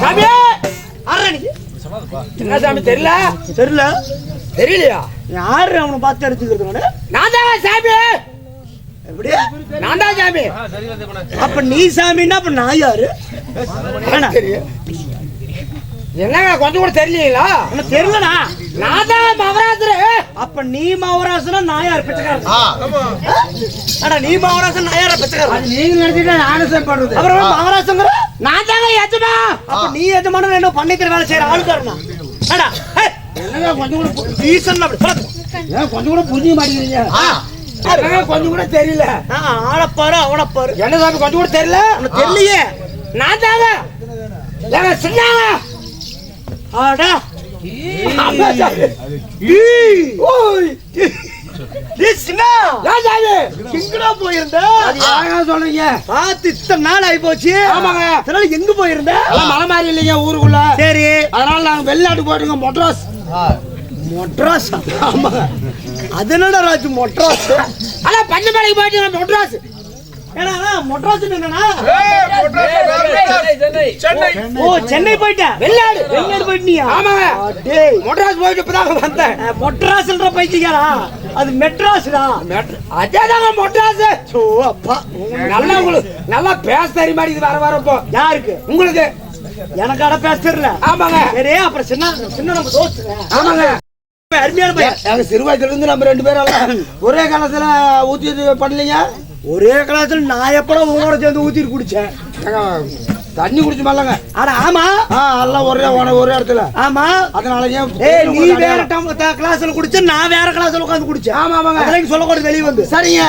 சாமி என்ன சாமி தெரியல தெரியல தெரியலையா? யாரு அவனை பார்த்து அடிச்சுக்கிறது? நான் தான் சாமி. எப்படி? நான் தான் சாமி. அப்ப நீ சாமின்னா அப்ப நான் யாரு? என்னங்க கொஞ்சம் கூட தெரியலீங்களா? தெரியலடா. நான் தான் மவராசரு. அப்ப நீ மவராசனா நான் யார் பிச்சைக்காரன்? அட நீ மவராசன் நான் யார் பிச்சைக்காரன்? அது நீங்க நினைச்சிட்டா நானே பண்றது. அப்புறம் மவராசங்கற நான் தாங்க எஜமா. அப்ப நீ எஜமான என்ன பண்ணிக்கிற வேலை செய்யற ஆளுக்காரனா? அட என்னங்க கொஞ்சம் கூட டீசன்ட் அப்படி சொல்லுங்க. ஏன் கொஞ்சம் கூட புரிஞ்சிக்க மாட்டீங்க? கொஞ்சம் கூட தெரியல. ஆளப்பாரு அவனப்பாரு. என்ன சாமி கொஞ்சம் கூட தெரியல? தெரியலையே. நான் தாங்க. ஏங்க சொன்னாங்க. ஆடா சொல்றீங்க பார்த்து இத்தனை நாள் ஆகி போச்சு. ஆமாங்க. எங்க போயிருந்த? மலை மாதிரி இல்லைங்க ஊருக்குள்ள. சரி அதனால நாங்க வெளிநாட்டு போயிட்டுங்க. மொட்ராஸ். மொட்ராஸ் ஆமாங்க. அது என்னடா ராஜு மொட்ராஸ்? ஆனா பஞ்சு மலைக்கு போயிட்டு மொட்ராஸ். சென்னை போயிட்டேன். வெளிநாடு போயிட்டியா? ஆமாங்க. மொட்ராஸ் போயிட்டு இப்பதான் வந்தேன். மொட்ராஸ் பைத்தியக்காரா? அது மெட்ராஸ்டா. அதேதாங்க மொட்ராஸ். அப்பா நல்லா உங்களுக்கு நல்லா பேச தெரிய மாட்டேங்குது. வர வரப்போ யாருக்கு? உங்களுக்கு. எனக்கு அட பேச தெரியல. ஆமாங்க. சரி அப்புறம் சின்ன நம்ம தோஸ்துங்க. ஆமாங்க. அருமையான பையன். எங்க சிறுவாய்க்குல இருந்து நம்ம ரெண்டு பேரும் ஒரே காலத்துல ஊத்தி பண்ணலீங்க. ஒரே கிளாஸ்ல நான் எப்படா உங்களோட சேர்ந்து ஊத்திட்டு குடிச்சேன். தண்ணி குடிச்சு மாலங்க. ஆனா ஆமா எல்லாம் ஒரே இடத்துல. ஆமா அதனால நீ வேற கிளாஸ்ல குடிச்ச நான் வேற கிளாஸ்ல உட்காந்து குடிச்சேன். ஆமா ஆமாங்க. அதெல்லாம் சொல்லக்கூடாது வெளியே வந்து. சரிங்க.